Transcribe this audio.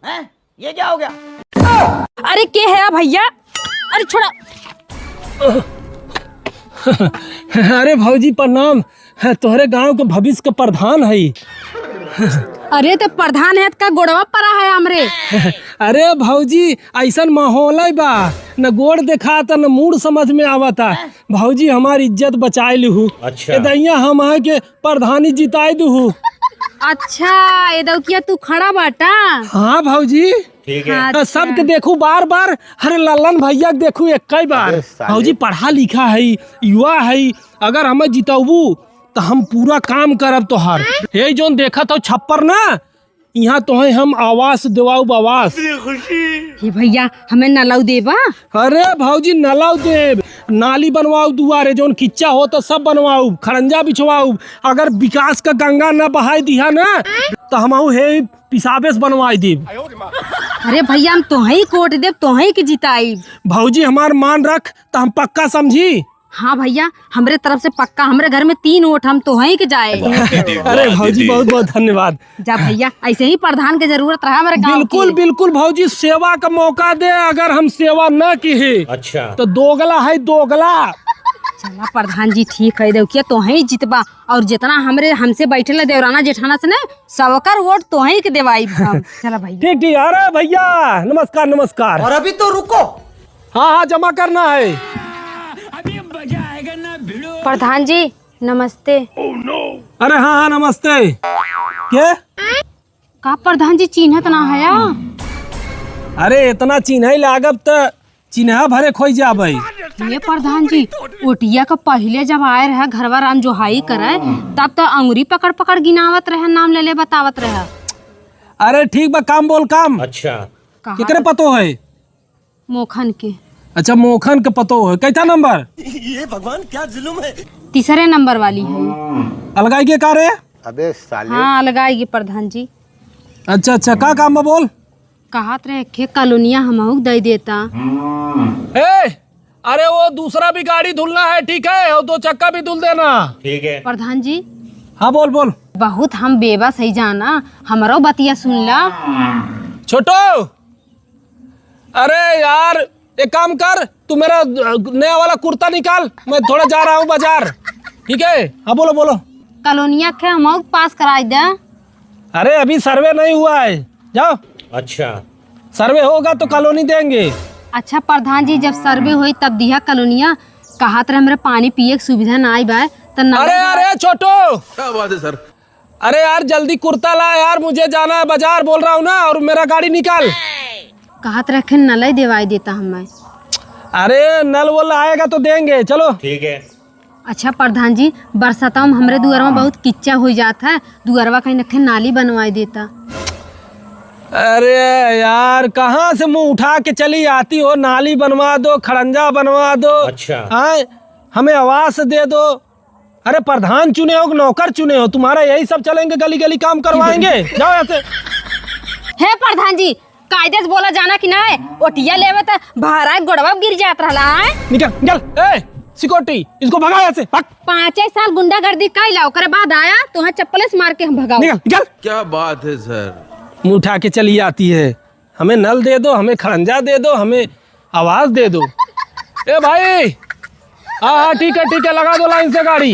हैं? ये क्या हो गया? अरे के है भैया? अरे छोड़ा। अरे भौजी प्रणाम। तोहरे गांव के भविष्य के प्रधान है। अरे तो प्रधान है का गोड़वा पड़ा है हमरे। अरे भौजी ऐसा माहौल है बा, न गोड़ दिखाता न मूड समझ में आवता। भौजी हमारी इज्जत बचाए लू। अच्छा दैया हम है के प्रधानी जिताए दू। अच्छा एदौकिया तू खड़ा बाटा। हाँ भौजी ठीक है। अच्छा। सबके देखू बार बार। अरे लल्लन भैया के देखू एक कई बार। भौजी पढ़ा लिखा है, युवा है, अगर हमें जितबू तो हम पूरा काम करब तोहार। हे जोन देखा तो छप्पर ना, यहाँ तो है हम आवास देवाऊ आवास। हे भैया हमें नलाऊ देबा। अरे भौजी नलाऊ देव, नाली बनवाऊ दुआरे, जोन किच्चा हो तो सब बनवाऊ, खरंजा बिछवाऊ। अगर विकास का गंगा न बहाई दिया ना तो हम हे पिसाबेस बनवाई देव। अरे भैया हम तोहही कोट देव, तोहही के जिताई। भौजी हमार मान रख तो हम पक्का समझी। हाँ भैया हमरे तरफ से पक्का, हमरे घर में 3 वोट, हम तोहही के जाए। अरे भौजी बहुत बहुत धन्यवाद। जा भैया ऐसे ही प्रधान के जरूरत रहा हमारे गाँव बिल्कुल की। बिल्कुल भौजी, सेवा का मौका दे। अगर हम सेवा न की है अच्छा तो दोगला है दोगला। चला प्रधान जी ठीक है, देखिए तोहही जितबा, और जितना हमसे बैठे देवराना जेठाना से न सबकर वोट तोहही के देवाई हम। चला भैया। ठीक ठीक। अरे भैया नमस्कार नमस्कार। और अभी तो रुको। हाँ हाँ जमा करना है। प्रधान जी नमस्ते। अरे हाँ हाँ नमस्ते। क्या का प्रधान जी चिन्हत ना है? अरे इतना चिन्ह लागब तो चिन्ह भरे खोई जाबे। ये प्रधान जी ओटिया का पहले जब आए रहे घरवा राम जोहाई करे तब तो अंगुरी पकड़ पकड़ गिनावत रहे, नाम ले ले बतावत रहे। अरे ठीक बा, काम बोल काम। अच्छा केकरे पतो है? मोखन के। अच्छा मोखन के पतो है। कैसा नंबर? ये भगवान क्या जुल्म है। तीसरे नंबर वाली है। अलगाई के कार्य? अबे साले। हाँ लगाएगी प्रधान जी। अच्छा अच्छा का काम है बोल। कहत रहे खे कॉलोनिया हमहू दे देता। अरे वो दूसरा भी गाड़ी धुलना है, ठीक है, और 2 चक्का भी धुल देना। ठीक है प्रधान जी हाँ बोल बोल। बहुत हम बेबस है जाना, हमारो बतिया सुन ला। छोटो अरे यार एक काम कर, तू मेरा नया वाला कुर्ता निकाल, मैं थोड़ा जा रहा हूँ बाजार। ठीक है हाँ बोलो बोलो। कॉलोनिया के हमहू पास कराई दे। अरे अभी सर्वे नहीं हुआ है, जाओ। अच्छा सर्वे होगा तो कॉलोनी देंगे। अच्छा प्रधान जी जब सर्वे हुई तब दिया कॉलोनिया। कहत रहे हमरे पानी पिए की सुविधा ना आई बा तो ना। अरे अरे छोटो क्या बात है सर? अरे यार जल्दी कुर्ता ला यार, मुझे जाना है बाजार बोल रहा हूँ ना, और मेरा गाड़ी निकाल। कहत रखे नल दिवाई देता हमें। अरे नल वल आएगा तो देंगे, चलो। ठीक है। अच्छा प्रधान जी बरसाता में हमरे दुआर में बहुत किच्चा हो जाता है, दुआरवा कहीं नखे नाली बनवाई देता। अरे यार कहाँ से मुंह उठा के चली आती हो? नाली बनवा दो, खड़ंजा बनवा दो। अच्छा हाँ हमें आवास दे दो। अरे प्रधान चुने हो नौकर चुने हो? तुम्हारा यही सब चलेंगे, गली गली काम करवाएंगे। जाओ ऐसे। हे प्रधान जी कायदे से बोला जाना कि ना है, ओटिया लेवे तो भारा गोड़वा गिर जात रहा है। निकल निकल। ए सिक्योरिटी इसको भगा ऐसे, भाग। 5 साल गुंडागर्दी कैला, ओकरे बाद आया तो हाँ चप्पल से मार के हम भगाओ। निकल निकल। क्या बात है सर? मुंह उठा के चली आती है। हमें नल दे दो, हमें खड़ंजा दे दो, हमें आवाज दे दो। ए भाई हाँ हाँ ठीक है लगा दो लाइन से गाड़ी।